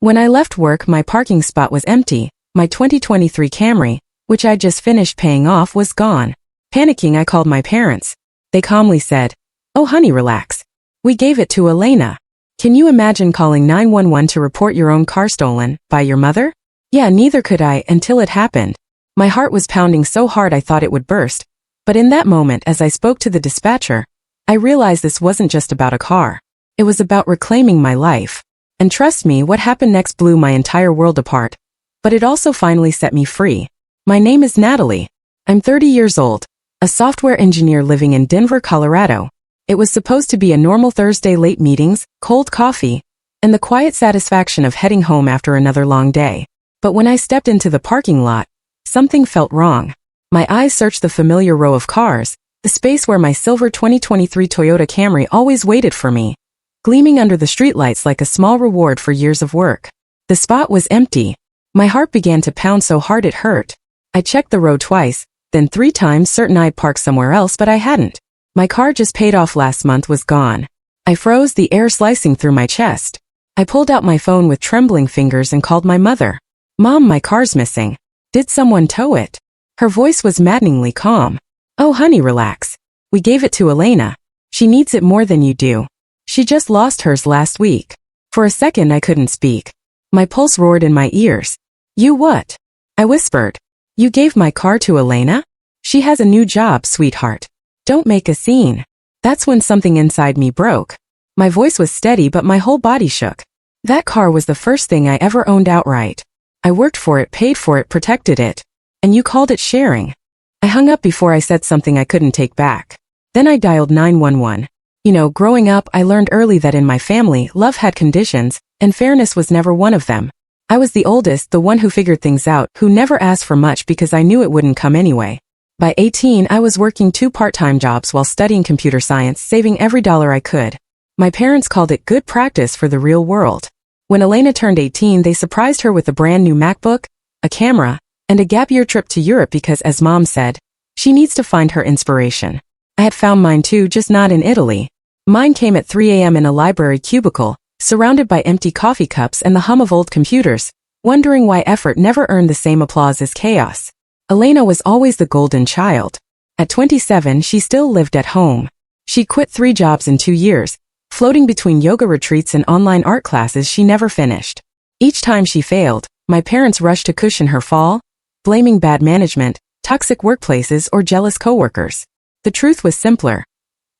When I left work, my parking spot was empty. My 2023 Camry, which I'd just finished paying off, was gone. Panicking, I called my parents. They calmly said, "Oh honey, relax. We gave it to Elena." Can you imagine calling 911 to report your own car stolen by your mother? Yeah, neither could I until it happened. My heart was pounding so hard I thought it would burst. But in that moment, as I spoke to the dispatcher, I realized this wasn't just about a car. It was about reclaiming my life. And trust me, what happened next blew my entire world apart. But it also finally set me free. My name is Natalie. I'm 30 years old, a software engineer living in Denver, Colorado. It was supposed to be a normal Thursday, late meetings, cold coffee, and the quiet satisfaction of heading home after another long day. But when I stepped into the parking lot, something felt wrong. My eyes searched the familiar row of cars, the space where my silver 2023 Toyota Camry always waited for me, gleaming under the streetlights like a small reward for years of work. The spot was empty. My heart began to pound so hard it hurt. I checked the row twice, then 3 times, certain I'd parked somewhere else, but I hadn't. My car just paid off last month was gone. I froze, the air slicing through my chest. I pulled out my phone with trembling fingers and called my mother. "Mom, my car's missing. Did someone tow it?" Her voice was maddeningly calm. "Oh honey, relax. We gave it to Elena. She needs it more than you do. She just lost hers last week." For a second I couldn't speak. My pulse roared in my ears. "You what?" I whispered. "You gave my car to Elena? She has a new job, sweetheart. Don't make a scene." That's when something inside me broke. My voice was steady but my whole body shook. That car was the first thing I ever owned outright. I worked for it, paid for it, protected it. And you called it sharing. I hung up before I said something I couldn't take back. Then I dialed 911. You know, growing up, I learned early that in my family, love had conditions, and fairness was never one of them. I was the oldest, the one who figured things out, who never asked for much because I knew it wouldn't come anyway. By 18, I was working 2 part-time jobs while studying computer science, saving every dollar I could. My parents called it good practice for the real world. When Elena turned 18, they surprised her with a brand new MacBook, a camera, and a gap-year trip to Europe because, as Mom said, she needs to find her inspiration. I had found mine too, just not in Italy. Mine came at 3 a.m. in a library cubicle, surrounded by empty coffee cups and the hum of old computers, wondering why effort never earned the same applause as chaos. Elena was always the golden child. At 27, she still lived at home. She quit 3 jobs in 2 years, floating between yoga retreats and online art classes she never finished. Each time she failed, my parents rushed to cushion her fall, blaming bad management, toxic workplaces, or jealous coworkers. The truth was simpler.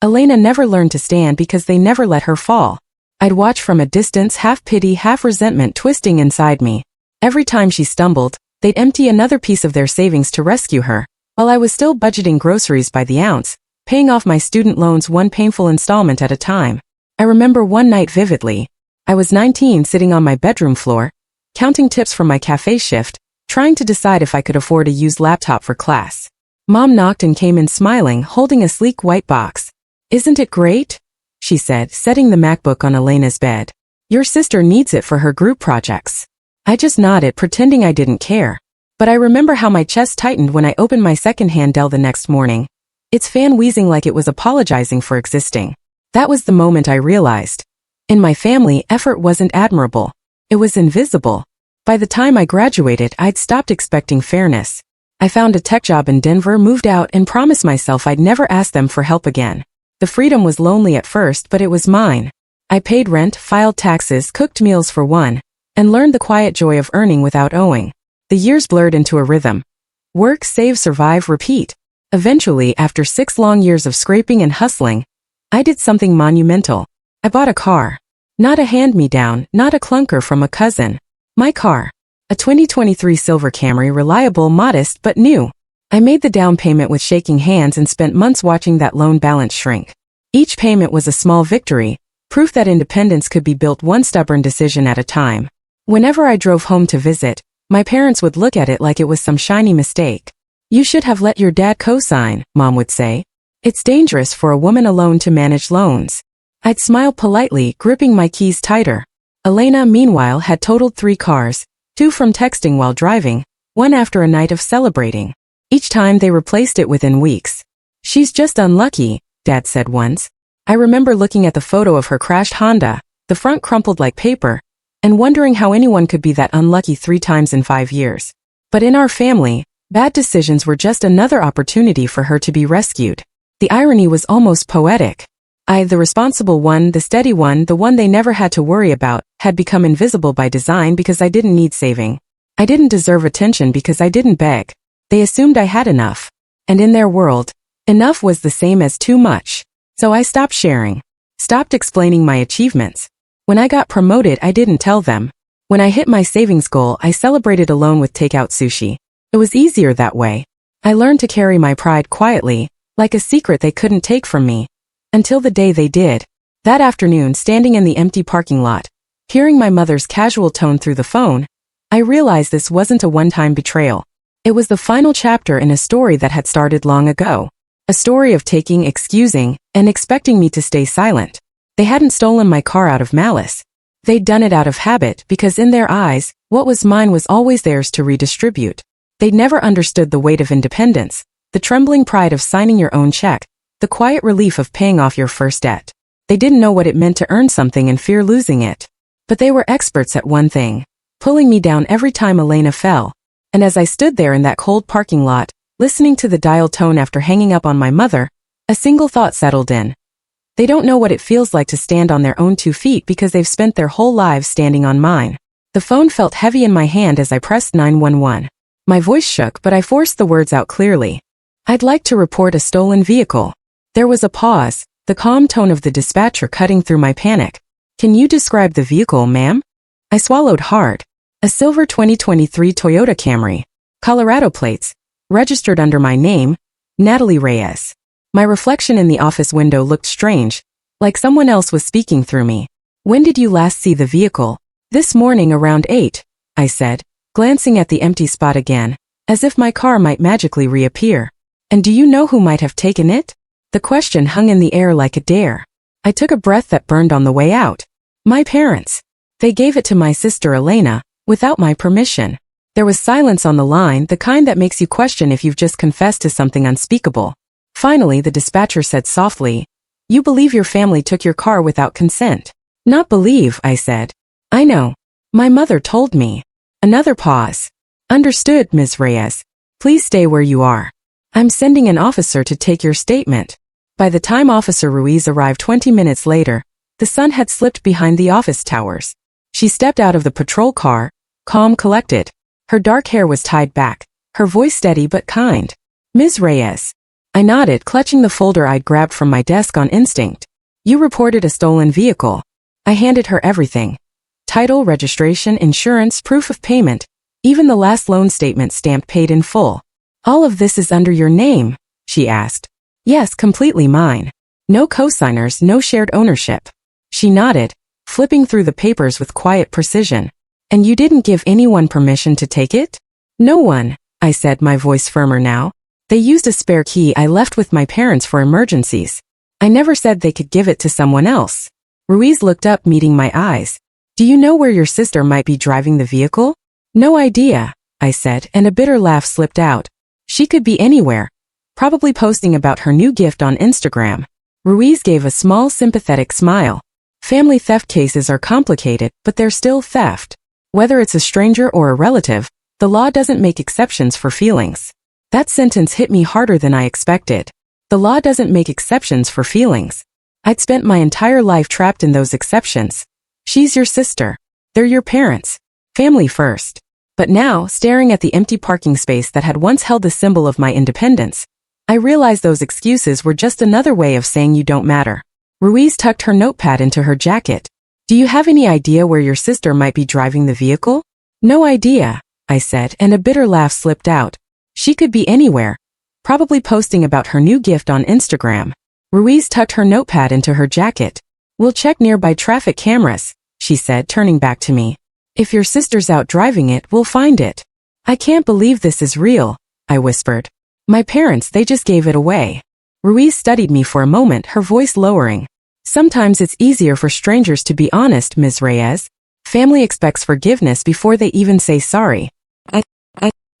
Elena never learned to stand because they never let her fall. I'd watch from a distance, half pity, half resentment twisting inside me. Every time she stumbled, they'd empty another piece of their savings to rescue her, while I was still budgeting groceries by the ounce, paying off my student loans one painful installment at a time. I remember one night vividly. I was 19, sitting on my bedroom floor, counting tips from my cafe shift, trying to decide if I could afford a used laptop for class. Mom knocked and came in smiling, holding a sleek white box. "Isn't it great?" she said, setting the MacBook on Elena's bed. "Your sister needs it for her group projects." I just nodded, pretending I didn't care. But I remember how my chest tightened when I opened my second-hand Dell the next morning, its fan wheezing like it was apologizing for existing. That was the moment I realized. In my family, effort wasn't admirable. It was invisible. By the time I graduated, I'd stopped expecting fairness. I found a tech job in Denver, moved out, and promised myself I'd never ask them for help again. The freedom was lonely at first, but it was mine. I paid rent, filed taxes, cooked meals for one, and learned the quiet joy of earning without owing. The years blurred into a rhythm. Work, save, survive, repeat. Eventually, after 6 long years of scraping and hustling, I did something monumental. I bought a car. Not a hand-me-down, not a clunker from a cousin. My car. A 2023 silver Camry, reliable, modest, but new. I made the down payment with shaking hands and spent months watching that loan balance shrink. Each payment was a small victory, proof that independence could be built one stubborn decision at a time. Whenever I drove home to visit, my parents would look at it like it was some shiny mistake. "You should have let your dad co-sign," Mom would say. "It's dangerous for a woman alone to manage loans." I'd smile politely, gripping my keys tighter. Elena, meanwhile, had totaled 3 cars, 2 from texting while driving, 1 after a night of celebrating. Each time they replaced it within weeks. "She's just unlucky," Dad said once. I remember looking at the photo of her crashed Honda, the front crumpled like paper, and wondering how anyone could be that unlucky 3 times in 5 years. But in our family, bad decisions were just another opportunity for her to be rescued. The irony was almost poetic. I, the responsible one, the steady one, the one they never had to worry about, had become invisible by design because I didn't need saving. I didn't deserve attention because I didn't beg. They assumed I had enough. And in their world, enough was the same as too much. So I stopped sharing. Stopped explaining my achievements. When I got promoted, I didn't tell them. When I hit my savings goal, I celebrated alone with takeout sushi. It was easier that way. I learned to carry my pride quietly, like a secret they couldn't take from me. Until the day they did. That afternoon, standing in the empty parking lot, hearing my mother's casual tone through the phone, I realized this wasn't a one-time betrayal. It was the final chapter in a story that had started long ago. A story of taking, excusing, and expecting me to stay silent. They hadn't stolen my car out of malice. They'd done it out of habit because in their eyes, what was mine was always theirs to redistribute. They'd never understood the weight of independence, the trembling pride of signing your own check, the quiet relief of paying off your first debt. They didn't know what it meant to earn something and fear losing it. But they were experts at one thing, pulling me down every time Elena fell. And as I stood there in that cold parking lot, listening to the dial tone after hanging up on my mother, a single thought settled in. They don't know what it feels like to stand on their own 2 feet because they've spent their whole lives standing on mine. The phone felt heavy in my hand as I pressed 911. My voice shook, but I forced the words out clearly. I'd like to report a stolen vehicle. There was a pause, the calm tone of the dispatcher cutting through my panic. Can you describe the vehicle, ma'am? I swallowed hard. A silver 2023 Toyota Camry. Colorado plates. Registered under my name, Natalie Reyes. My reflection in the office window looked strange, like someone else was speaking through me. When did you last see the vehicle? This morning around 8, I said, glancing at the empty spot again, as if my car might magically reappear. And do you know who might have taken it? The question hung in the air like a dare. I took a breath that burned on the way out. My parents. They gave it to my sister Elena, without my permission. There was silence on the line, the kind that makes you question if you've just confessed to something unspeakable. Finally, the dispatcher said softly, "You believe your family took your car without consent." Not believe, I said. I know. My mother told me. Another pause. Understood, Ms. Reyes. Please stay where you are. I'm sending an officer to take your statement. By the time Officer Ruiz arrived 20 minutes later, the sun had slipped behind the office towers. She stepped out of the patrol car, calm, collected. Her dark hair was tied back, her voice steady but kind. Ms. Reyes. I nodded, clutching the folder I'd grabbed from my desk on instinct. You reported a stolen vehicle. I handed her everything. Title, registration, insurance, proof of payment, even the last loan statement stamped paid in full. All of this is under your name, she asked. Yes, completely mine. No co-signers, no shared ownership. She nodded, flipping through the papers with quiet precision. And you didn't give anyone permission to take it? No one, I said, my voice firmer now. They used a spare key I left with my parents for emergencies. I never said they could give it to someone else. Ruiz looked up, meeting my eyes. Do you know where your sister might be driving the vehicle? No idea, I said, and a bitter laugh slipped out. She could be anywhere. Probably posting about her new gift on Instagram. Ruiz gave a small, sympathetic smile. Family theft cases are complicated, but they're still theft. Whether it's a stranger or a relative, the law doesn't make exceptions for feelings. That sentence hit me harder than I expected. The law doesn't make exceptions for feelings. I'd spent my entire life trapped in those exceptions. She's your sister. They're your parents. Family first. But now, staring at the empty parking space that had once held the symbol of my independence, I realized those excuses were just another way of saying you don't matter. Ruiz tucked her notepad into her jacket. Do you have any idea where your sister might be driving the vehicle? No idea, I said, and a bitter laugh slipped out. She could be anywhere. Probably posting about her new gift on Instagram. Ruiz tucked her notepad into her jacket. We'll check nearby traffic cameras, she said, turning back to me. If your sister's out driving it, we'll find it. I can't believe this is real, I whispered. My parents, they just gave it away. Ruiz studied me for a moment, her voice lowering. Sometimes it's easier for strangers to be honest, Ms. Reyes. Family expects forgiveness before they even say sorry.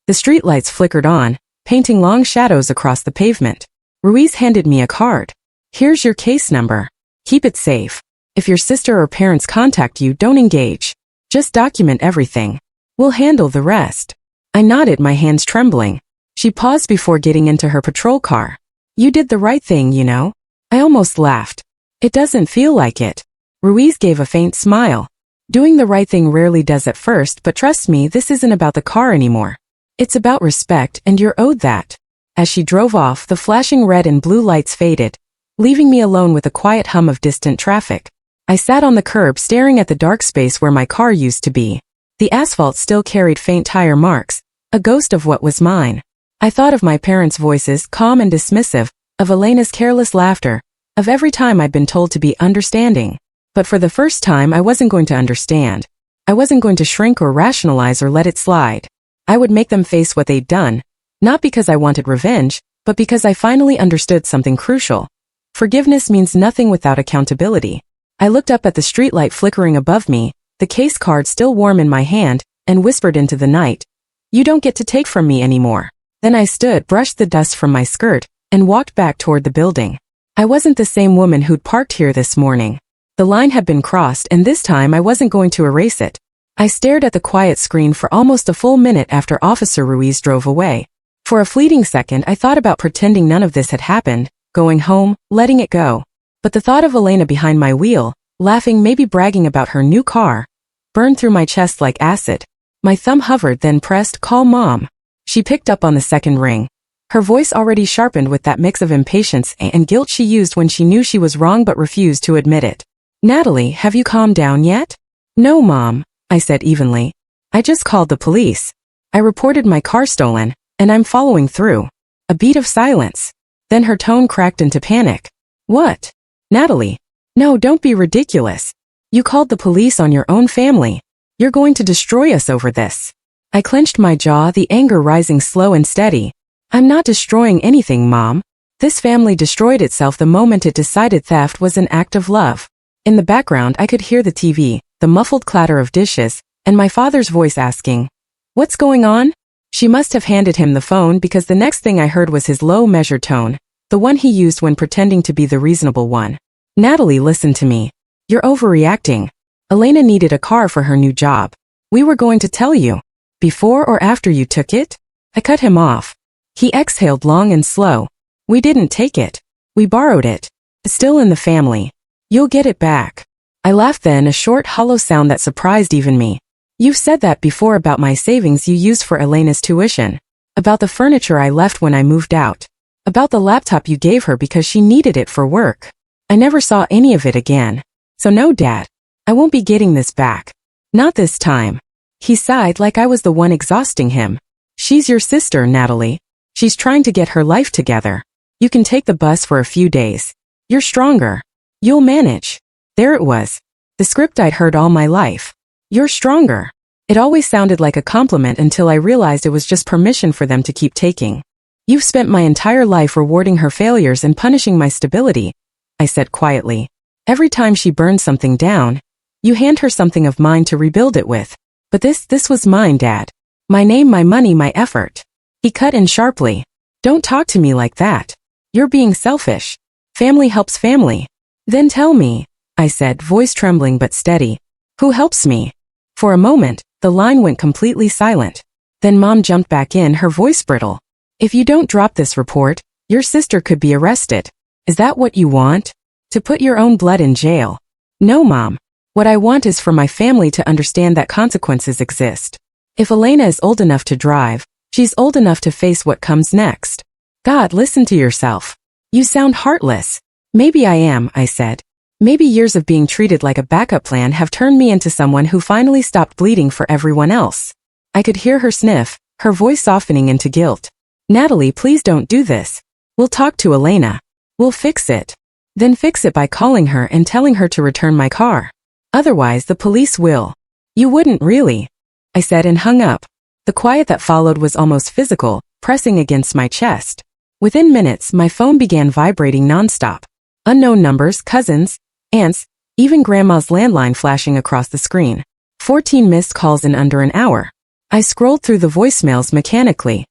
The streetlights flickered on, painting long shadows across the pavement. Ruiz handed me a card. Here's your case number. Keep it safe. If your sister or parents contact you, don't engage. Just document everything. We'll handle the rest. I nodded, my hands trembling. She paused before getting into her patrol car. You did the right thing, you know? I almost laughed. It doesn't feel like it. Ruiz gave a faint smile. Doing the right thing rarely does at first, but trust me, this isn't about the car anymore. It's about respect, and you're owed that. As she drove off, the flashing red and blue lights faded, leaving me alone with a quiet hum of distant traffic. I sat on the curb staring at the dark space where my car used to be. The asphalt still carried faint tire marks, a ghost of what was mine. I thought of my parents' voices, calm and dismissive, of Elena's careless laughter, of every time I'd been told to be understanding. But for the first time, I wasn't going to understand. I wasn't going to shrink or rationalize or let it slide. I would make them face what they'd done, not because I wanted revenge, but because I finally understood something crucial. Forgiveness means nothing without accountability. I looked up at the streetlight flickering above me, the case card still warm in my hand, and whispered into the night, "You don't get to take from me anymore." Then I stood, brushed the dust from my skirt, and walked back toward the building. I wasn't the same woman who'd parked here this morning. The line had been crossed, and this time I wasn't going to erase it. I stared at the quiet screen for almost a full minute after Officer Ruiz drove away. For a fleeting second, I thought about pretending none of this had happened, going home, letting it go. But the thought of Elena behind my wheel, laughing, maybe bragging about her new car, burned through my chest like acid. My thumb hovered, then pressed, "Call Mom." She picked up on the second ring. Her voice already sharpened with that mix of impatience and guilt she used when she knew she was wrong but refused to admit it. "Natalie, have you calmed down yet?" "No, Mom," I said evenly. "I just called the police. I reported my car stolen, and I'm following through." A beat of silence. Then her tone cracked into panic. "What? Natalie? No, don't be ridiculous. You called the police on your own family. You're going to destroy us over this." I clenched my jaw, the anger rising slow and steady. "I'm not destroying anything, Mom. This family destroyed itself the moment it decided theft was an act of love." In the background, I could hear the TV, the muffled clatter of dishes, and my father's voice asking, "What's going on?" She must have handed him the phone because the next thing I heard was his low, measured tone, the one he used when pretending to be the reasonable one. "Natalie, listen to me. You're overreacting. Elena needed a car for her new job. We were going to tell you. Before or after you took it?" I cut him off. He exhaled long and slow. "We didn't take it. We borrowed it. It's still in the family. You'll get it back." I laughed then, a short, hollow sound that surprised even me. "You've said that before about my savings you used for Elena's tuition. About the furniture I left when I moved out. About the laptop you gave her because she needed it for work. I never saw any of it again. So no, Dad. I won't be getting this back. Not this time." He sighed like I was the one exhausting him. "She's your sister, Natalie. She's trying to get her life together. You can take the bus for a few days. You're stronger. You'll manage." There it was. The script I'd heard all my life. "You're stronger." It always sounded like a compliment until I realized it was just permission for them to keep taking. "You've spent my entire life rewarding her failures and punishing my stability," I said quietly. "Every time she burns something down, you hand her something of mine to rebuild it with. But this was mine, Dad. My name, my money, my effort." He cut in sharply. "Don't talk to me like that. You're being selfish. Family helps family." "Then tell me," I said, voice trembling but steady. "Who helps me?" For a moment, the line went completely silent. Then Mom jumped back in, her voice brittle. "If you don't drop this report, your sister could be arrested. Is that what you want? To put your own blood in jail?" "No, Mom. What I want is for my family to understand that consequences exist. If Elena is old enough to drive, she's old enough to face what comes next." "God, listen to yourself. You sound heartless." "Maybe I am," I said. "Maybe years of being treated like a backup plan have turned me into someone who finally stopped bleeding for everyone else." I could hear her sniff, her voice softening into guilt. "Natalie, please don't do this. We'll talk to Elena. We'll fix it. Then fix it by calling her and telling her to return my car. Otherwise, the police will." "You wouldn't really," I said and hung up. The quiet that followed was almost physical, pressing against my chest. Within minutes, my phone began vibrating nonstop. Unknown numbers, cousins, aunts, even Grandma's landline flashing across the screen. 14 missed calls in under an hour. I scrolled through the voicemails mechanically.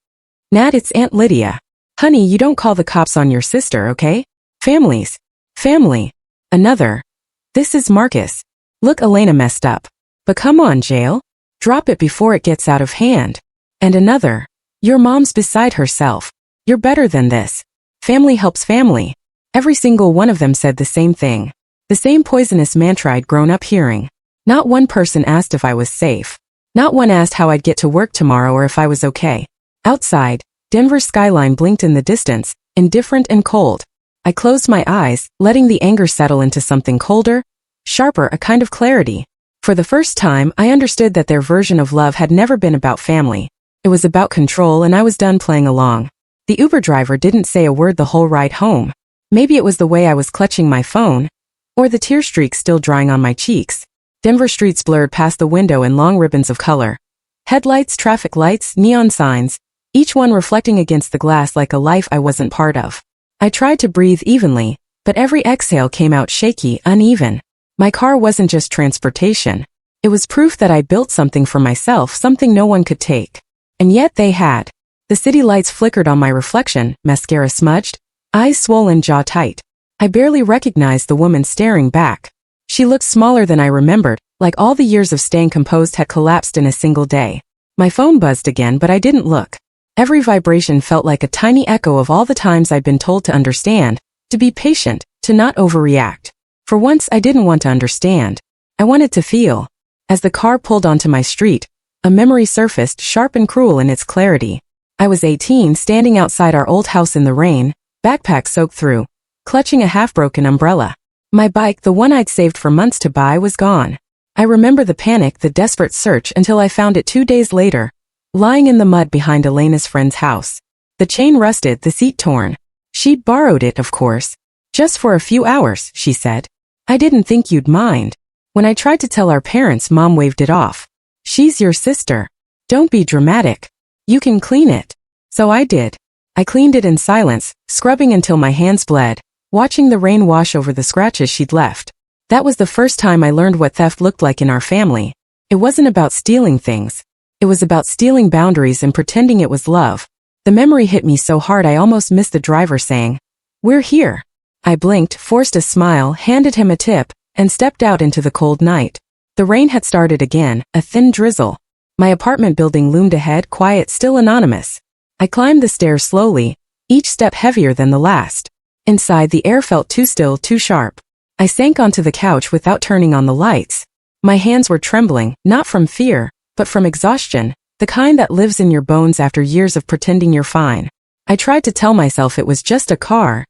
"Nat, it's Aunt Lydia. Honey, you don't call the cops on your sister, okay? Family. Another. This is Marcus. Look, Elena messed up. But come on, Jail. Drop it before it gets out of hand. And another. Your mom's beside herself. You're better than this. Family helps family. Every single one of them said the same thing. The same poisonous mantra I'd grown up hearing. Not one person asked if I was safe. Not one asked how I'd get to work tomorrow or if I was okay. Outside, Denver's skyline blinked in the distance, indifferent and cold. I closed my eyes, letting the anger settle into something colder, sharper, a kind of clarity. For the first time, I understood that their version of love had never been about family. It was about control, and I was done playing along. The Uber driver didn't say a word the whole ride home. Maybe it was the way I was clutching my phone, or the tear streaks still drying on my cheeks. Denver streets blurred past the window in long ribbons of color. Headlights, traffic lights, neon signs, each one reflecting against the glass like a life I wasn't part of. I tried to breathe evenly, but every exhale came out shaky, uneven. My car wasn't just transportation. It was proof that I built something for myself, something no one could take. And yet they had. The city lights flickered on my reflection, mascara smudged, eyes swollen, jaw tight. I barely recognized the woman staring back. She looked smaller than I remembered, like all the years of staying composed had collapsed in a single day. My phone buzzed again, but I didn't look. Every vibration felt like a tiny echo of all the times I'd been told to understand, to be patient, to not overreact. For once, I didn't want to understand. I wanted to feel. As the car pulled onto my street, a memory surfaced, sharp and cruel in its clarity. I was 18, standing outside our old house in the rain, backpack soaked through, clutching a half-broken umbrella. My bike, the one I'd saved for months to buy, was gone. I remember the panic, the desperate search, until I found it 2 days later, lying in the mud behind Elena's friend's house. The chain rusted, the seat torn. She'd borrowed it, of course. Just for a few hours, she said. I didn't think you'd mind. When I tried to tell our parents, Mom waved it off. She's your sister. Don't be dramatic. You can clean it. So I did. I cleaned it in silence, scrubbing until my hands bled, watching the rain wash over the scratches she'd left. That was the first time I learned what theft looked like in our family. It wasn't about stealing things. It was about stealing boundaries and pretending it was love. The memory hit me so hard I almost missed the driver saying, "We're here." I blinked, forced a smile, handed him a tip, and stepped out into the cold night. The rain had started again, a thin drizzle. My apartment building loomed ahead, quiet, still anonymous. I climbed the stairs slowly, each step heavier than the last. Inside, the air felt too still, too sharp. I sank onto the couch without turning on the lights. My hands were trembling, not from fear, but from exhaustion, the kind that lives in your bones after years of pretending you're fine. I tried to tell myself it was just a car,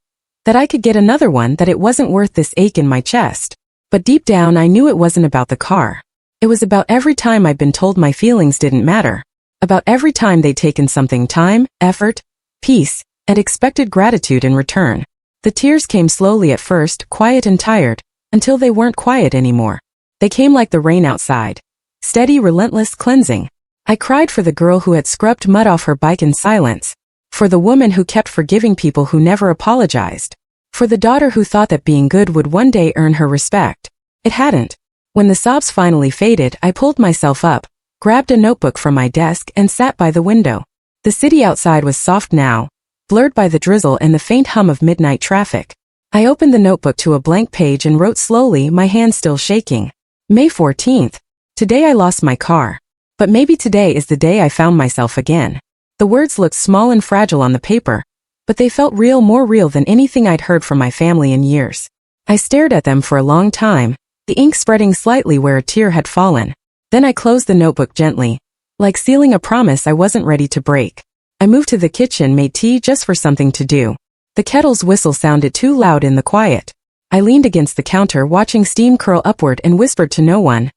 that I could get another one, that it wasn't worth this ache in my chest. But deep down I knew it wasn't about the car. It was about every time I'd been told my feelings didn't matter. About every time they'd taken something, time, effort, peace, and expected gratitude in return. The tears came slowly at first, quiet and tired, until they weren't quiet anymore. They came like the rain outside. Steady, relentless, cleansing. I cried for the girl who had scrubbed mud off her bike in silence. For the woman who kept forgiving people who never apologized. For the daughter who thought that being good would one day earn her respect. It hadn't. When the sobs finally faded, I pulled myself up, grabbed a notebook from my desk, and sat by the window. The city outside was soft now, blurred by the drizzle and the faint hum of midnight traffic. I opened the notebook to a blank page and wrote slowly, my hand still shaking. May 14th. Today I lost my car. But maybe today is the day I found myself again. The words looked small and fragile on the paper, but they felt real, more real than anything I'd heard from my family in years. I stared at them for a long time, the ink spreading slightly where a tear had fallen. Then I closed the notebook gently, like sealing a promise I wasn't ready to break. I moved to the kitchen, made tea just for something to do. The kettle's whistle sounded too loud in the quiet. I leaned against the counter, watching steam curl upward, and whispered to no one.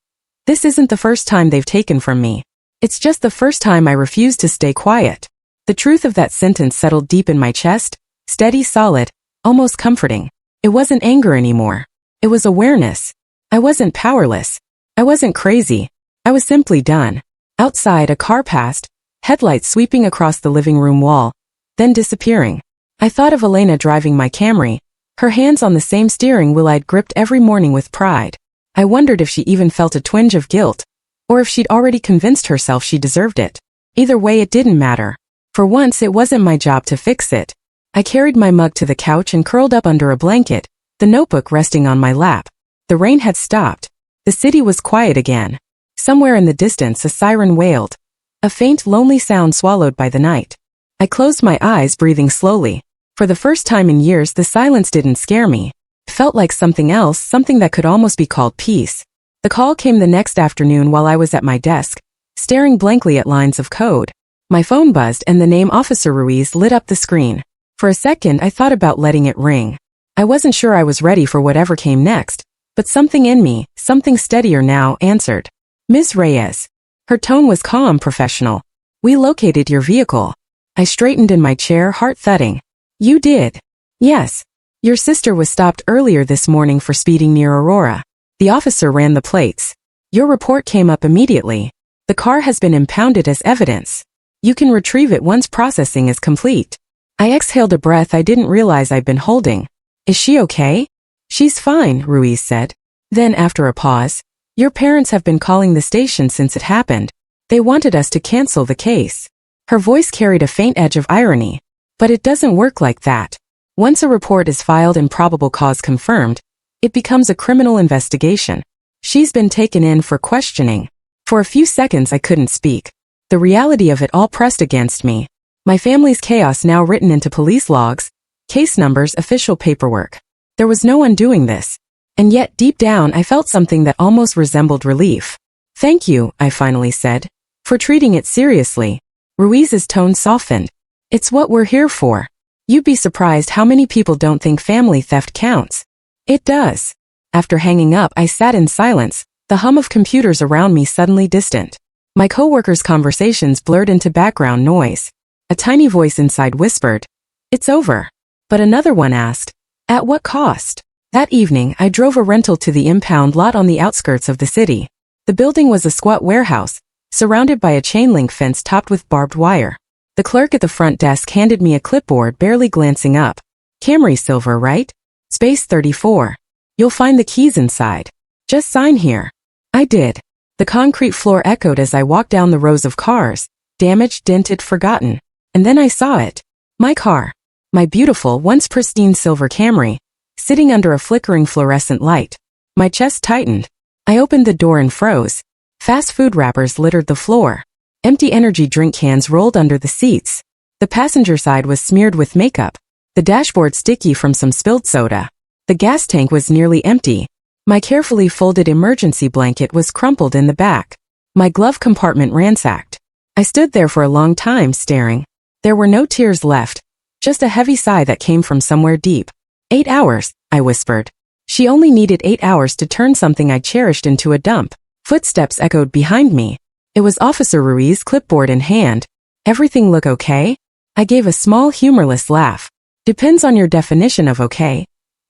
This isn't the first time they've taken from me. It's just the first time I refused to stay quiet. The truth of that sentence settled deep in my chest, steady, solid, almost comforting. It wasn't anger anymore. It was awareness. I wasn't powerless. I wasn't crazy. I was simply done. Outside, a car passed, headlights sweeping across the living room wall, then disappearing. I thought of Elena driving my Camry, her hands on the same steering wheel I'd gripped every morning with pride. I wondered if she even felt a twinge of guilt, or if she'd already convinced herself she deserved it. Either way, it didn't matter. For once, it wasn't my job to fix it. I carried my mug to the couch and curled up under a blanket, the notebook resting on my lap. The rain had stopped. The city was quiet again. Somewhere in the distance a siren wailed. A faint, lonely sound swallowed by the night. I closed my eyes, breathing slowly. For the first time in years, the silence didn't scare me. It felt like something else, something that could almost be called peace. The call came the next afternoon while I was at my desk, staring blankly at lines of code. My phone buzzed and the name Officer Ruiz lit up the screen. For a second, I thought about letting it ring. I wasn't sure I was ready for whatever came next, but something in me, something steadier now, answered. Ms. Reyes. Her tone was calm, professional. We located your vehicle. I straightened in my chair, heart thudding. You did? Yes. Your sister was stopped earlier this morning for speeding near Aurora. The officer ran the plates. Your report came up immediately. The car has been impounded as evidence. You can retrieve it once processing is complete. I exhaled a breath I didn't realize I'd been holding. Is she okay? She's fine, Ruiz said. Then, after a pause, your parents have been calling the station since it happened. They wanted us to cancel the case. Her voice carried a faint edge of irony. But it doesn't work like that. Once a report is filed and probable cause confirmed, it becomes a criminal investigation. She's been taken in for questioning. For a few seconds I couldn't speak. The reality of it all pressed against me. My family's chaos now written into police logs, case numbers, official paperwork. There was no undoing this. And yet, deep down, I felt something that almost resembled relief. Thank you, I finally said, for treating it seriously. Ruiz's tone softened. It's what we're here for. You'd be surprised how many people don't think family theft counts. It does. After hanging up, I sat in silence, the hum of computers around me suddenly distant. My coworkers' conversations blurred into background noise. A tiny voice inside whispered, "It's over." But another one asked, "At what cost?" That evening, I drove a rental to the impound lot on the outskirts of the city. The building was a squat warehouse, surrounded by a chain-link fence topped with barbed wire. The clerk at the front desk handed me a clipboard, barely glancing up. Camry silver, right? Space 34. You'll find the keys inside. Just sign here. I did. The concrete floor echoed as I walked down the rows of cars, damaged, dented, forgotten. And then I saw it. My car. My beautiful, once pristine silver Camry, sitting under a flickering fluorescent light. My chest tightened. I opened the door and froze. Fast food wrappers littered the floor. Empty energy drink cans rolled under the seats. The passenger side was smeared with makeup. The dashboard sticky from some spilled soda. The gas tank was nearly empty. My carefully folded emergency blanket was crumpled in the back. My glove compartment ransacked. I stood there for a long time, staring. There were no tears left, just a heavy sigh that came from somewhere deep. 8 hours, I whispered. She only needed 8 hours to turn something I cherished into a dump. Footsteps echoed behind me. It was Officer Ruiz, clipboard in hand. Everything look okay? I gave a small, humorless laugh. Depends on your definition of okay.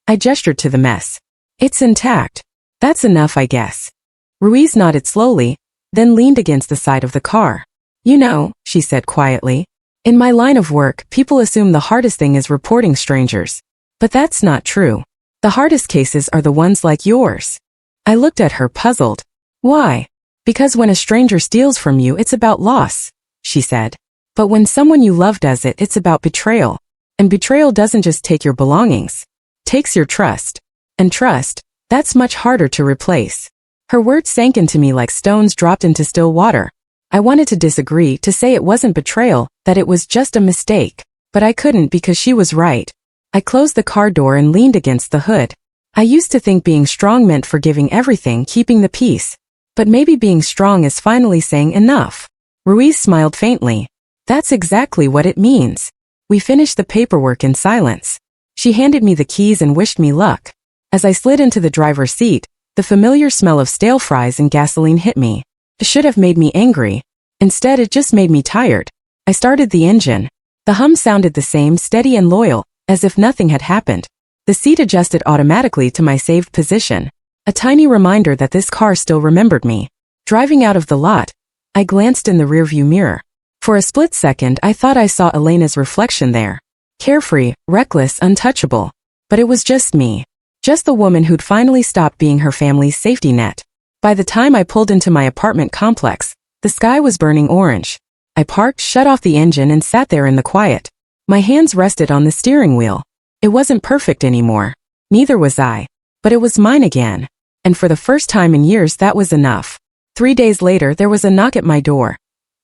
I gestured to the mess. It's intact. That's enough, I guess. Ruiz nodded slowly, then leaned against the side of the car. You know, she said quietly, in my line of work, people assume the hardest thing is reporting strangers. But that's not true. The hardest cases are the ones like yours. I looked at her, puzzled. Why? Because when a stranger steals from you, it's about loss, she said. But when someone you love does it, it's about betrayal. And betrayal doesn't just take your belongings. It takes your trust. And trust, that's much harder to replace. Her words sank into me like stones dropped into still water. I wanted to disagree, to say it wasn't betrayal, that it was just a mistake. But I couldn't because she was right. I closed the car door and leaned against the hood. I used to think being strong meant forgiving everything, keeping the peace. But maybe being strong is finally saying enough. Ruiz smiled faintly. That's exactly what it means. We finished the paperwork in silence. She handed me the keys and wished me luck. As I slid into the driver's seat, the familiar smell of stale fries and gasoline hit me. It should have made me angry. Instead, it just made me tired. I started the engine. The hum sounded the same, steady and loyal, as if nothing had happened. The seat adjusted automatically to my saved position. A tiny reminder that this car still remembered me. Driving out of the lot, I glanced in the rearview mirror. For a split second, I thought I saw Elena's reflection there. Carefree, reckless, untouchable. But it was just me. Just the woman who'd finally stopped being her family's safety net. By the time I pulled into my apartment complex, the sky was burning orange. I parked, shut off the engine, and sat there in the quiet. My hands rested on the steering wheel. It wasn't perfect anymore. Neither was I. But it was mine again. And for the first time in years, that was enough. 3 days later, there was a knock at my door.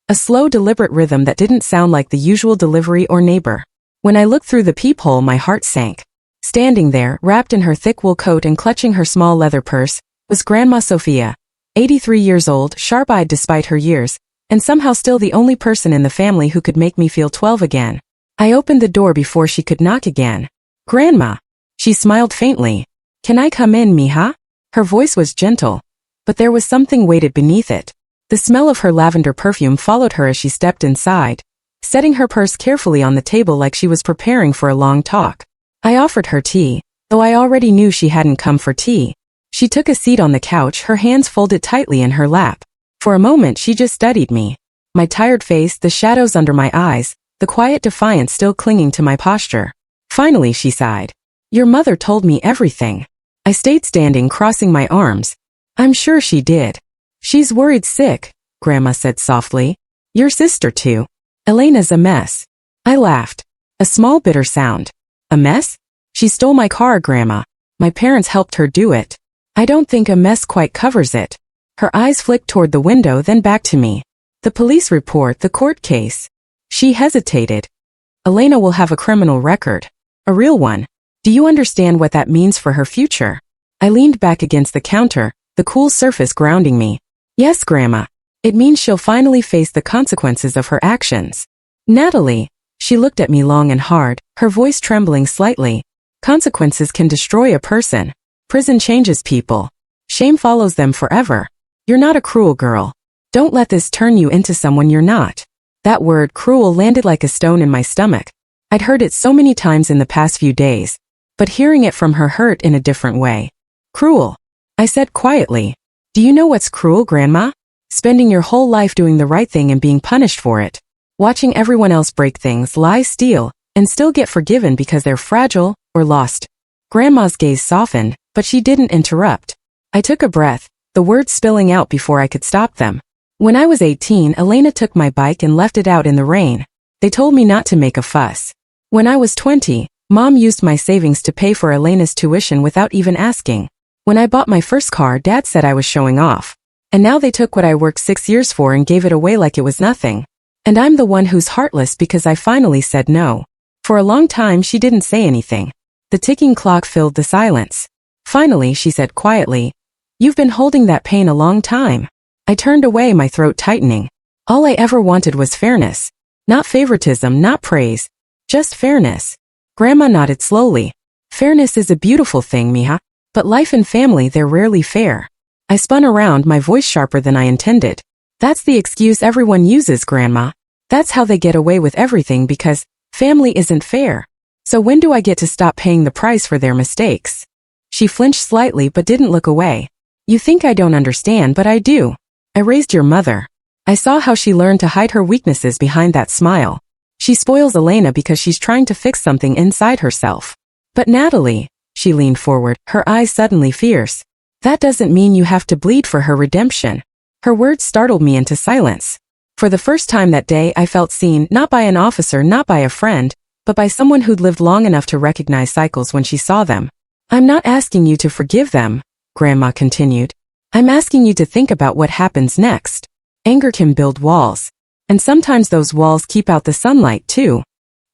A slow, deliberate rhythm that didn't sound like the usual delivery or neighbor. When I looked through the peephole, my heart sank. Standing there, wrapped in her thick wool coat and clutching her small leather purse, was Grandma Sophia, 83 years old, sharp-eyed despite her years, and somehow still the only person in the family who could make me feel 12 again. I opened the door before she could knock again. "Grandma." She smiled faintly. "Can I come in, mija?" Her voice was gentle, but there was something weighted beneath it. The smell of her lavender perfume followed her as she stepped inside, setting her purse carefully on the table like she was preparing for a long talk. I offered her tea, though I already knew she hadn't come for tea. She took a seat on the couch, her hands folded tightly in her lap. For a moment she just studied me. My tired face, the shadows under my eyes, the quiet defiance still clinging to my posture. Finally she sighed. "Your mother told me everything." I stayed standing, crossing my arms. "I'm sure she did." "She's worried sick," Grandma said softly. "Your sister too. Elena's a mess." I laughed. A small bitter sound. "A mess?" "She stole my car, Grandma. My parents helped her do it." "I don't think a mess quite covers it." Her eyes flicked toward the window, then back to me. "The police report, the court case." She hesitated. "Elena will have a criminal record. A real one. Do you understand what that means for her future?" I leaned back against the counter, the cool surface grounding me. "Yes, Grandma. It means she'll finally face the consequences of her actions." "Natalie." She looked at me long and hard, her voice trembling slightly. "Consequences can destroy a person. Prison changes people. Shame follows them forever. You're not a cruel girl. Don't let this turn you into someone you're not." That word, cruel, landed like a stone in my stomach. I'd heard it so many times in the past few days, but hearing it from her hurt in a different way. "Cruel," I said quietly. "Do you know what's cruel, Grandma? Spending your whole life doing the right thing and being punished for it. Watching everyone else break things, lie, steal, and still get forgiven because they're fragile or lost." Grandma's gaze softened, but she didn't interrupt. I took a breath, the words spilling out before I could stop them. "When I was 18, Elena took my bike and left it out in the rain. They told me not to make a fuss. When I was 20, Mom used my savings to pay for Elena's tuition without even asking. When I bought my first car, Dad said I was showing off. And now they took what I worked 6 years for and gave it away like it was nothing. And I'm the one who's heartless because I finally said no." For a long time she didn't say anything. The ticking clock filled the silence. Finally she said quietly, "You've been holding that pain a long time." I turned away, my throat tightening. All I ever wanted was fairness. Not favoritism, not praise. Just fairness. Grandma nodded slowly. "Fairness is a beautiful thing, mija. But life and family, they're rarely fair." I spun around, my voice sharper than I intended. "That's the excuse everyone uses, Grandma. That's how they get away with everything because family isn't fair. So when do I get to stop paying the price for their mistakes?" She flinched slightly but didn't look away. "You think I don't understand, but I do. I raised your mother." I saw how she learned to hide her weaknesses behind that smile. "She spoils Elena because she's trying to fix something inside herself." "But Natalie," she leaned forward, her eyes suddenly fierce. "That doesn't mean you have to bleed for her redemption." Her words startled me into silence. For the first time that day I felt seen, not by an officer, not by a friend, but by someone who'd lived long enough to recognize cycles when she saw them. "I'm not asking you to forgive them," Grandma continued. "I'm asking you to think about what happens next. Anger can build walls. And sometimes those walls keep out the sunlight too."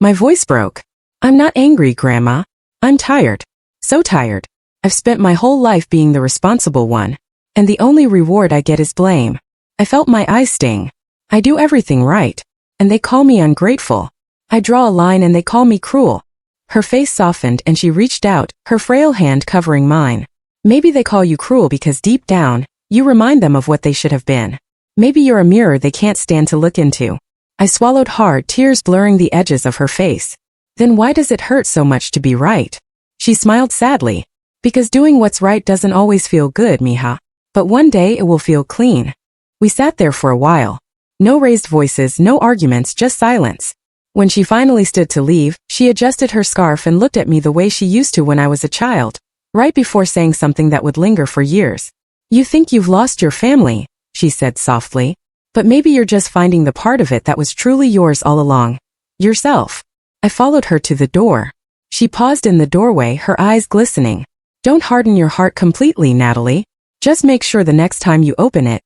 My voice broke. "I'm not angry, Grandma. I'm tired. So tired. I've spent my whole life being the responsible one. And the only reward I get is blame. I felt my eyes sting. I do everything right. And they call me ungrateful. I draw a line and they call me cruel." Her face softened and she reached out, her frail hand covering mine. "Maybe they call you cruel because deep down, you remind them of what they should have been. Maybe you're a mirror they can't stand to look into." I swallowed hard, tears blurring the edges of her face. "Then why does it hurt so much to be right?" She smiled sadly. "Because doing what's right doesn't always feel good, mija. But one day it will feel clean." We sat there for a while. No raised voices, no arguments, just silence. When she finally stood to leave, she adjusted her scarf and looked at me the way she used to when I was a child, right before saying something that would linger for years. "You think you've lost your family," she said softly. "But maybe you're just finding the part of it that was truly yours all along. Yourself." I followed her to the door. She paused in the doorway, her eyes glistening. "Don't harden your heart completely, Natalie. Just make sure the next time you open it,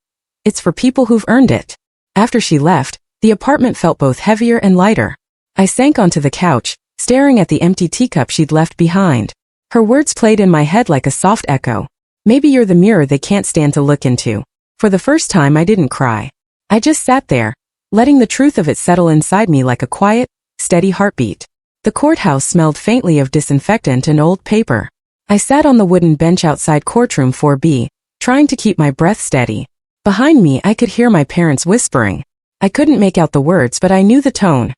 It's for people who've earned it. After she left, the apartment felt both heavier and lighter. I sank onto the couch, staring at the empty teacup she'd left behind. Her words played in my head like a soft echo. Maybe you're the mirror they can't stand to look into. For the first time, I didn't cry. I just sat there, letting the truth of it settle inside me like a quiet, steady heartbeat. The courthouse smelled faintly of disinfectant and old paper. I sat on the wooden bench outside courtroom 4B, trying to keep my breath steady. Behind me, I could hear my parents whispering. I couldn't make out the words, but I knew the tone.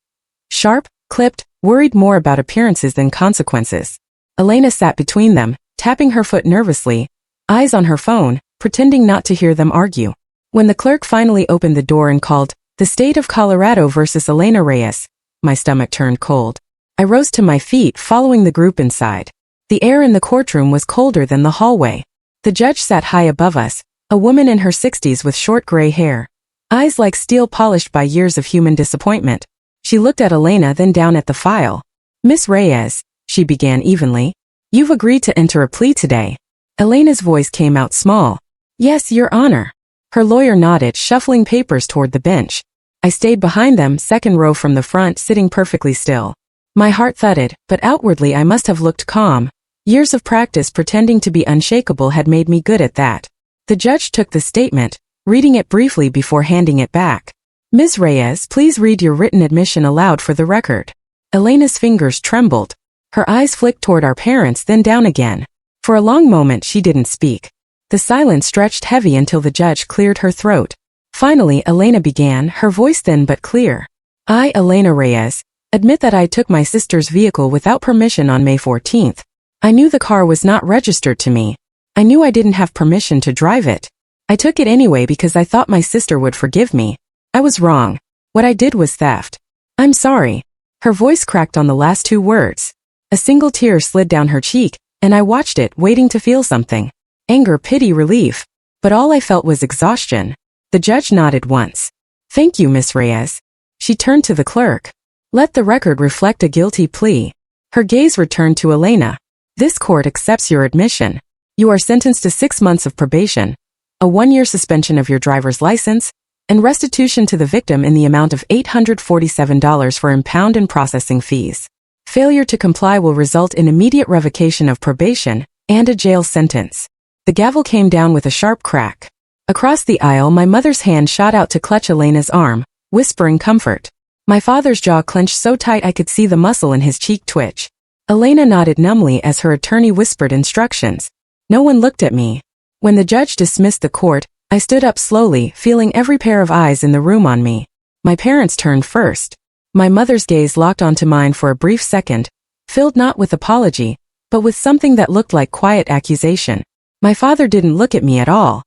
Sharp, clipped, worried more about appearances than consequences. Elena sat between them, tapping her foot nervously, eyes on her phone, pretending not to hear them argue. When the clerk finally opened the door and called, "The State of Colorado versus Elena Reyes," my stomach turned cold. I rose to my feet, following the group inside. The air in the courtroom was colder than the hallway. The judge sat high above us, a woman in her 60s with short gray hair. Eyes like steel polished by years of human disappointment. She looked at Elena, then down at the file. "Miss Reyes," she began evenly, "you've agreed to enter a plea today." Elena's voice came out small. "Yes, Your Honor." Her lawyer nodded, shuffling papers toward the bench. I stayed behind them, second row from the front, sitting perfectly still. My heart thudded, but outwardly I must have looked calm. Years of practice pretending to be unshakable had made me good at that. The judge took the statement, reading it briefly before handing it back. "Ms. Reyes, please read your written admission aloud for the record." Elena's fingers trembled. Her eyes flicked toward our parents, then down again. For a long moment she didn't speak. The silence stretched heavy until the judge cleared her throat. Finally, Elena began, her voice thin but clear. "I, Elena Reyes, admit that I took my sister's vehicle without permission on May 14th. I knew the car was not registered to me. I knew I didn't have permission to drive it. I took it anyway because I thought my sister would forgive me. I was wrong. What I did was theft. I'm sorry." Her voice cracked on the last two words. A single tear slid down her cheek, and I watched it, waiting to feel something. Anger, pity, relief. But all I felt was exhaustion. The judge nodded once. "Thank you, Miss Reyes." She turned to the clerk. "Let the record reflect a guilty plea." Her gaze returned to Elena. "This court accepts your admission. You are sentenced to 6 months of probation, a 1-year suspension of your driver's license, and restitution to the victim in the amount of $847 for impound and processing fees. Failure to comply will result in immediate revocation of probation and a jail sentence." The gavel came down with a sharp crack. Across the aisle, my mother's hand shot out to clutch Elena's arm, whispering comfort. My father's jaw clenched so tight I could see the muscle in his cheek twitch. Elena nodded numbly as her attorney whispered instructions. No one looked at me. When the judge dismissed the court, I stood up slowly, feeling every pair of eyes in the room on me. My parents turned first. My mother's gaze locked onto mine for a brief second, filled not with apology, but with something that looked like quiet accusation. My father didn't look at me at all.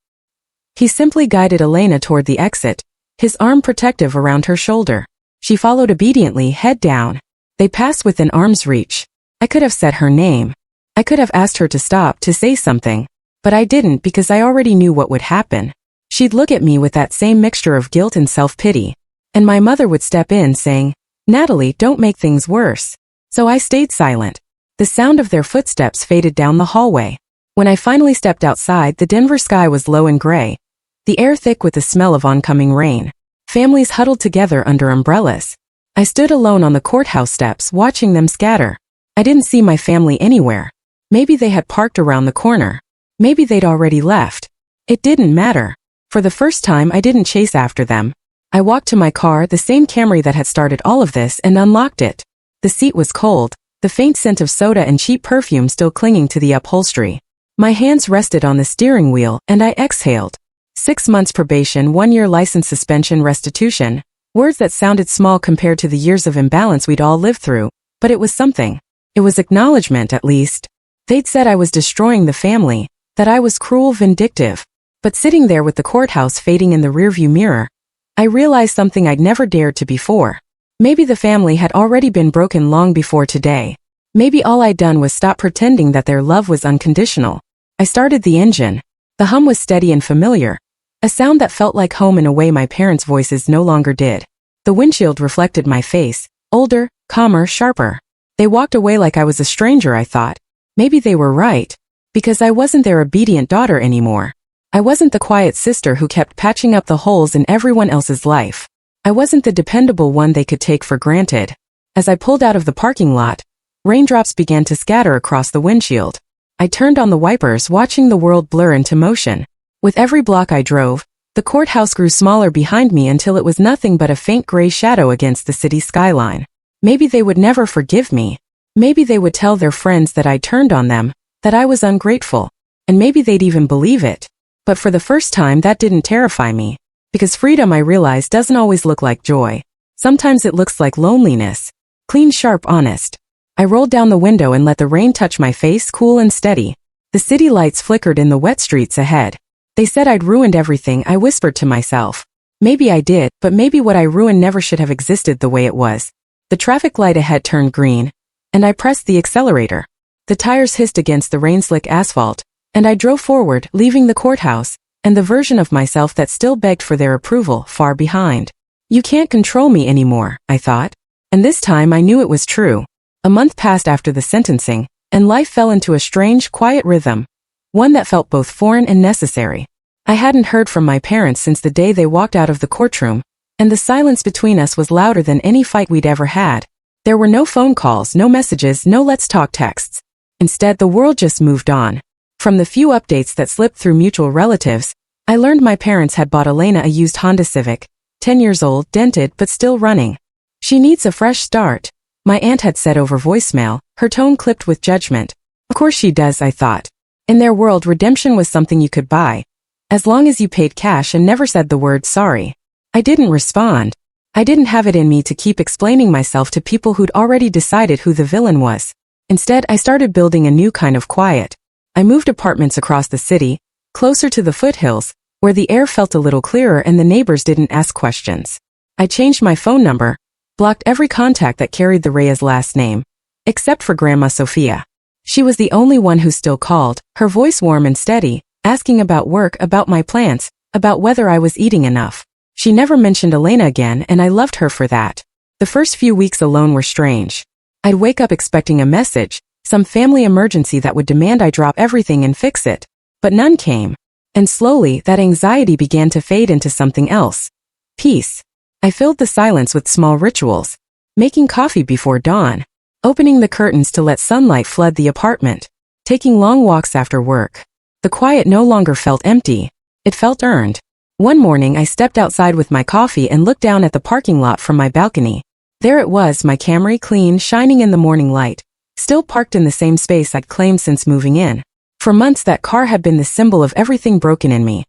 He simply guided Elena toward the exit, his arm protective around her shoulder. She followed obediently, head down. They passed within arm's reach. I could have said her name. I could have asked her to stop, to say something. But I didn't because I already knew what would happen. She'd look at me with that same mixture of guilt and self-pity. And my mother would step in saying, "Natalie, don't make things worse." So I stayed silent. The sound of their footsteps faded down the hallway. When I finally stepped outside, the Denver sky was low and gray, the air thick with the smell of oncoming rain. Families huddled together under umbrellas. I stood alone on the courthouse steps, watching them scatter. I didn't see my family anywhere. Maybe they had parked around the corner. Maybe they'd already left. It didn't matter. For the first time, I didn't chase after them. I walked to my car, the same Camry that had started all of this, and unlocked it. The seat was cold, the faint scent of soda and cheap perfume still clinging to the upholstery. My hands rested on the steering wheel, and I exhaled. 6 months probation, 1-year license suspension, restitution. Words that sounded small compared to the years of imbalance we'd all lived through, but it was something. It was acknowledgement, at least. They'd said I was destroying the family, that I was cruel, vindictive. But sitting there with the courthouse fading in the rearview mirror, I realized something I'd never dared to before. Maybe the family had already been broken long before today. Maybe all I'd done was stop pretending that their love was unconditional. I started the engine. The hum was steady and familiar, a sound that felt like home in a way my parents' voices no longer did. The windshield reflected my face, older, calmer, sharper. They walked away like I was a stranger, I thought. Maybe they were right, because I wasn't their obedient daughter anymore. I wasn't the quiet sister who kept patching up the holes in everyone else's life. I wasn't the dependable one they could take for granted. As I pulled out of the parking lot, raindrops began to scatter across the windshield. I turned on the wipers, watching the world blur into motion. With every block I drove, the courthouse grew smaller behind me until it was nothing but a faint gray shadow against the city skyline. Maybe they would never forgive me. Maybe they would tell their friends that I turned on them, that I was ungrateful. And maybe they'd even believe it. But for the first time, that didn't terrify me. Because freedom, I realized, doesn't always look like joy. Sometimes it looks like loneliness. Clean, sharp, honest. I rolled down the window and let the rain touch my face, cool and steady. The city lights flickered in the wet streets ahead. They said I'd ruined everything, I whispered to myself. Maybe I did, but maybe what I ruined never should have existed the way it was. The traffic light ahead turned green, and I pressed the accelerator. The tires hissed against the rain-slick asphalt, and I drove forward, leaving the courthouse, and the version of myself that still begged for their approval, far behind. You can't control me anymore, I thought. And this time I knew it was true. A month passed after the sentencing, and life fell into a strange, quiet rhythm. One that felt both foreign and necessary. I hadn't heard from my parents since the day they walked out of the courtroom, and the silence between us was louder than any fight we'd ever had. There were no phone calls, no messages, no let's talk texts. Instead, the world just moved on. From the few updates that slipped through mutual relatives, I learned my parents had bought Elena a used Honda Civic, 10 years old, dented but still running. She needs a fresh start, my aunt had said over voicemail, her tone clipped with judgment. Of course she does, I thought. In their world, redemption was something you could buy, as long as you paid cash and never said the word sorry. I didn't respond. I didn't have it in me to keep explaining myself to people who'd already decided who the villain was. Instead, I started building a new kind of quiet. I moved apartments across the city, closer to the foothills, where the air felt a little clearer and the neighbors didn't ask questions. I changed my phone number, blocked every contact that carried the Reyes last name, except for Grandma Sophia. She was the only one who still called, her voice warm and steady, asking about work, about my plans, about whether I was eating enough. She never mentioned Elena again, and I loved her for that. The first few weeks alone were strange. I'd wake up expecting a message, some family emergency that would demand I drop everything and fix it. But none came. And slowly, that anxiety began to fade into something else. Peace. I filled the silence with small rituals. Making coffee before dawn. Opening the curtains to let sunlight flood the apartment. Taking long walks after work. The quiet no longer felt empty. It felt earned. One morning I stepped outside with my coffee and looked down at the parking lot from my balcony. There it was, my Camry, clean, shining in the morning light. Still parked in the same space I'd claimed since moving in. For months that car had been the symbol of everything broken in me.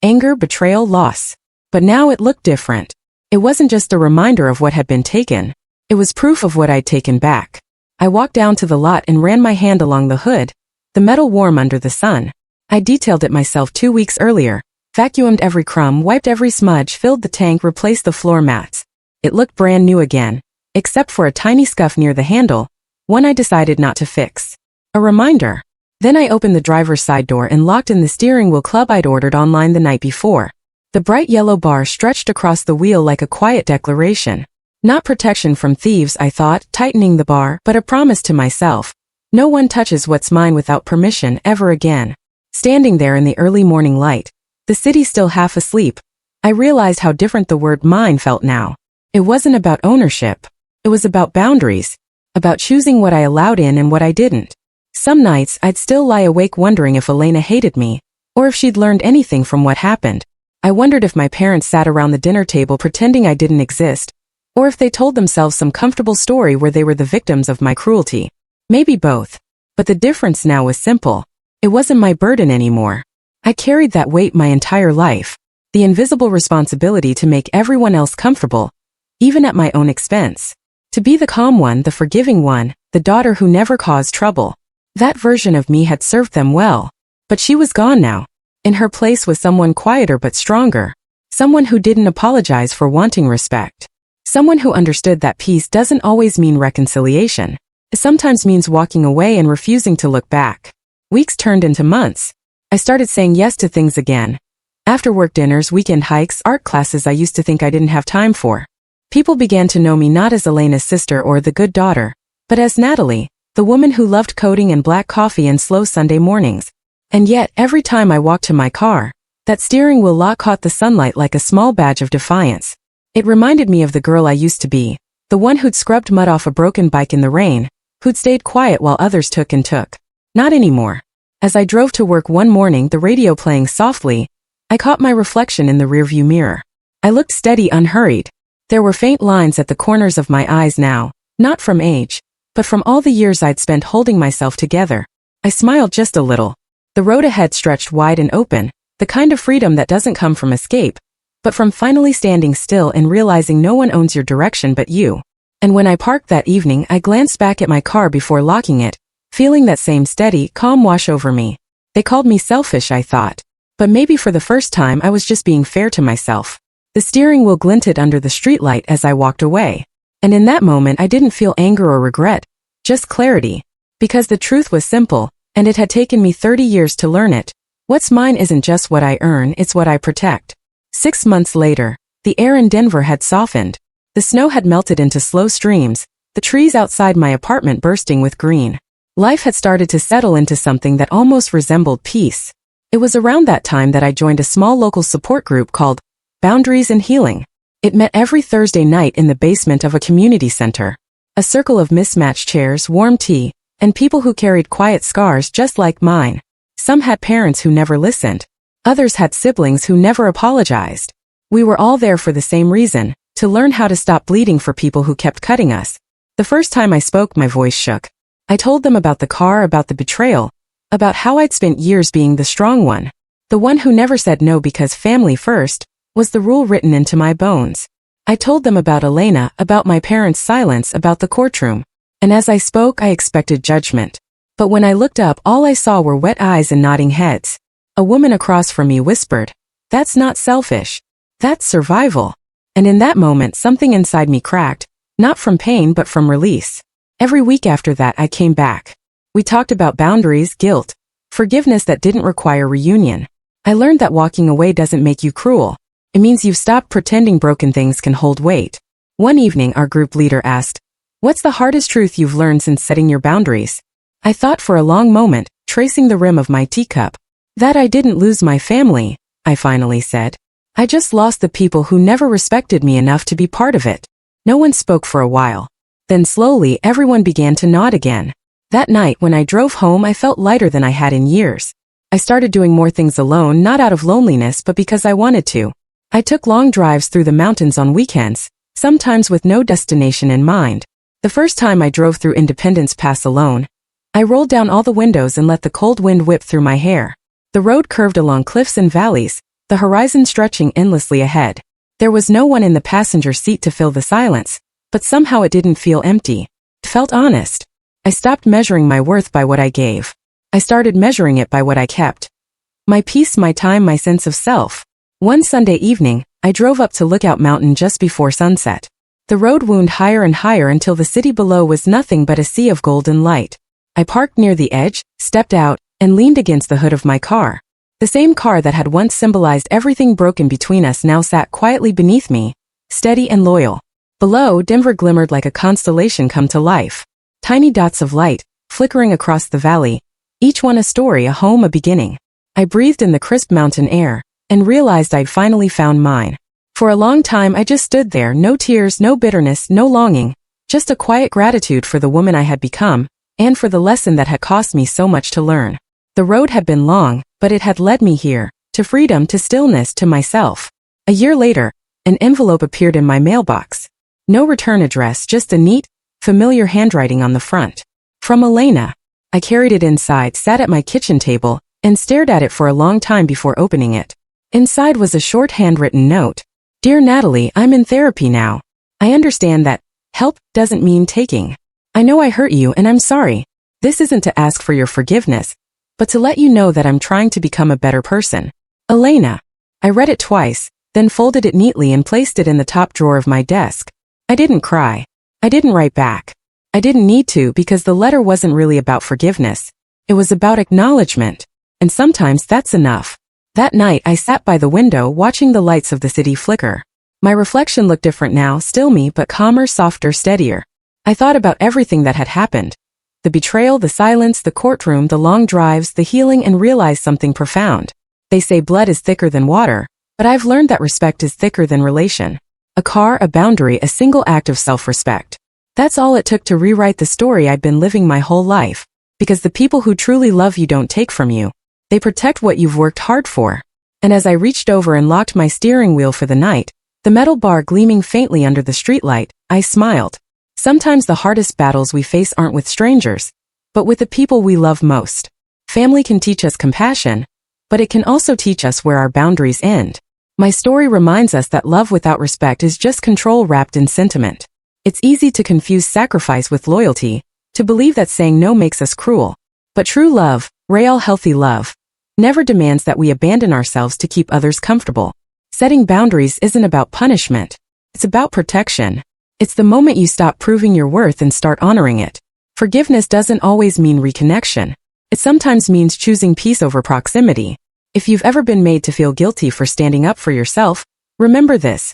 Anger, betrayal, loss. But now it looked different. It wasn't just a reminder of what had been taken. It was proof of what I'd taken back. I walked down to the lot and ran my hand along the hood, the metal warm under the sun. I detailed it myself 2 weeks earlier, vacuumed every crumb, wiped every smudge, filled the tank, replaced the floor mats. It looked brand new again, except for a tiny scuff near the handle, one I decided not to fix. A reminder. Then I opened the driver's side door and locked in the steering wheel club I'd ordered online the night before. The bright yellow bar stretched across the wheel like a quiet declaration. Not protection from thieves, I thought, tightening the bar, but a promise to myself. No one touches what's mine without permission ever again. Standing there in the early morning light, the city still half asleep, I realized how different the word mine felt now. It wasn't about ownership. It was about boundaries. About choosing what I allowed in and what I didn't. Some nights I'd still lie awake wondering if Elena hated me, or if she'd learned anything from what happened. I wondered if my parents sat around the dinner table pretending I didn't exist, or if they told themselves some comfortable story where they were the victims of my cruelty. Maybe both. But the difference now was simple. It wasn't my burden anymore. I carried that weight my entire life. The invisible responsibility to make everyone else comfortable, even at my own expense. To be the calm one, the forgiving one, the daughter who never caused trouble. That version of me had served them well. But she was gone now. In her place was someone quieter but stronger. Someone who didn't apologize for wanting respect. Someone who understood that peace doesn't always mean reconciliation. It sometimes means walking away and refusing to look back. Weeks turned into months. I started saying yes to things again. After-work dinners, weekend hikes, art classes I used to think I didn't have time for. People began to know me not as Elena's sister or the good daughter, but as Natalie, the woman who loved coding and black coffee and slow Sunday mornings. And yet, every time I walked to my car, That steering wheel lock caught the sunlight like a small badge of defiance. It reminded me of the girl I used to be, the one who'd scrubbed mud off a broken bike in the rain, who'd stayed quiet while others took and took. Not anymore. As I drove to work one morning, the radio playing softly, I caught my reflection in the rearview mirror. I looked steady, unhurried. There were faint lines at the corners of my eyes now, not from age, but from all the years I'd spent holding myself together. I smiled just a little. The road ahead stretched wide and open, the kind of freedom that doesn't come from escape, but from finally standing still and realizing no one owns your direction but you. And when I parked that evening, I glanced back at my car before locking it, feeling that same steady, calm wash over me. They called me selfish, I thought. But maybe for the first time I was just being fair to myself. The steering wheel glinted under the streetlight as I walked away. And in that moment I didn't feel anger or regret, just clarity. Because the truth was simple, and it had taken me 30 years to learn it. What's mine isn't just what I earn, it's what I protect. 6 months later, the air in Denver had softened. The snow had melted into slow streams, the trees outside my apartment bursting with green. Life had started to settle into something that almost resembled peace. It was around that time that I joined a small local support group called Boundaries and Healing. It met every Thursday night in the basement of a community center. A circle of mismatched chairs, warm tea, and people who carried quiet scars just like mine. Some had parents who never listened. Others had siblings who never apologized. We were all there for the same reason, to learn how to stop bleeding for people who kept cutting us. The first time I spoke, my voice shook. I told them about the car, about the betrayal, about how I'd spent years being the strong one, the one who never said no because family first was the rule written into my bones. I told them about Elena, about my parents' silence, about the courtroom. And as I spoke, I expected judgment. But when I looked up, all I saw were wet eyes and nodding heads. A woman across from me whispered, "That's not selfish. That's survival." And in that moment, something inside me cracked, not from pain but from release. Every week after that, I came back. We talked about boundaries, guilt, forgiveness that didn't require reunion. I learned that walking away doesn't make you cruel. It means you've stopped pretending broken things can hold weight. One evening, our group leader asked, "What's the hardest truth you've learned since setting your boundaries?" I thought for a long moment, tracing the rim of my teacup. "That I didn't lose my family," I finally said. "I just lost the people who never respected me enough to be part of it." No one spoke for a while. Then slowly, everyone began to nod again. That night, when I drove home, I felt lighter than I had in years. I started doing more things alone, not out of loneliness, but because I wanted to. I took long drives through the mountains on weekends, sometimes with no destination in mind. The first time I drove through Independence Pass alone, I rolled down all the windows and let the cold wind whip through my hair. The road curved along cliffs and valleys, the horizon stretching endlessly ahead. There was no one in the passenger seat to fill the silence, but somehow it didn't feel empty. It felt honest. I stopped measuring my worth by what I gave. I started measuring it by what I kept. My peace, my time, my sense of self. One Sunday evening, I drove up to Lookout Mountain just before sunset. The road wound higher and higher until the city below was nothing but a sea of golden light. I parked near the edge, stepped out, and leaned against the hood of my car. The same car that had once symbolized everything broken between us now sat quietly beneath me, steady and loyal. Below, Denver glimmered like a constellation come to life. Tiny dots of light, flickering across the valley, each one a story, a home, a beginning. I breathed in the crisp mountain air, and realized I'd finally found mine. For a long time I just stood there, no tears, no bitterness, no longing, just a quiet gratitude for the woman I had become, and for the lesson that had cost me so much to learn. The road had been long, but it had led me here, to freedom, to stillness, to myself. A year later, an envelope appeared in my mailbox. No return address, just a neat, familiar handwriting on the front. From Elena. I carried it inside, sat at my kitchen table, and stared at it for a long time before opening it. Inside was a short handwritten note. "Dear Natalie, I'm in therapy now. I understand that help doesn't mean taking. I know I hurt you and I'm sorry. This isn't to ask for your forgiveness, but to let you know that I'm trying to become a better person. Elena." I read it twice, then folded it neatly and placed it in the top drawer of my desk. I didn't cry. I didn't write back. I didn't need to because the letter wasn't really about forgiveness. It was about acknowledgement. And sometimes that's enough. That night I sat by the window watching the lights of the city flicker. My reflection looked different now, still me, but calmer, softer, steadier. I thought about everything that had happened. The betrayal, the silence, the courtroom, the long drives, the healing, and realized something profound. They say blood is thicker than water, but I've learned that respect is thicker than relation. A car, a boundary, a single act of self-respect. That's all it took to rewrite the story I'd been living my whole life. Because the people who truly love you don't take from you. They protect what you've worked hard for. And as I reached over and locked my steering wheel for the night, the metal bar gleaming faintly under the streetlight, I smiled. Sometimes the hardest battles we face aren't with strangers, but with the people we love most. Family can teach us compassion, but it can also teach us where our boundaries end. My story reminds us that love without respect is just control wrapped in sentiment. It's easy to confuse sacrifice with loyalty, to believe that saying no makes us cruel. But true love, real healthy love, never demands that we abandon ourselves to keep others comfortable. Setting boundaries isn't about punishment. It's about protection. It's the moment you stop proving your worth and start honoring it. Forgiveness doesn't always mean reconnection. It sometimes means choosing peace over proximity. If you've ever been made to feel guilty for standing up for yourself, remember this.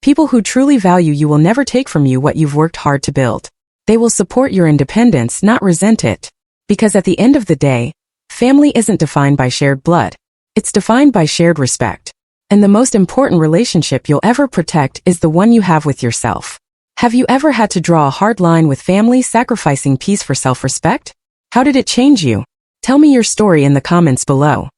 People who truly value you will never take from you what you've worked hard to build. They will support your independence, not resent it. Because at the end of the day, family isn't defined by shared blood. It's defined by shared respect. And the most important relationship you'll ever protect is the one you have with yourself. Have you ever had to draw a hard line with family, sacrificing peace for self-respect? How did it change you? Tell me your story in the comments below.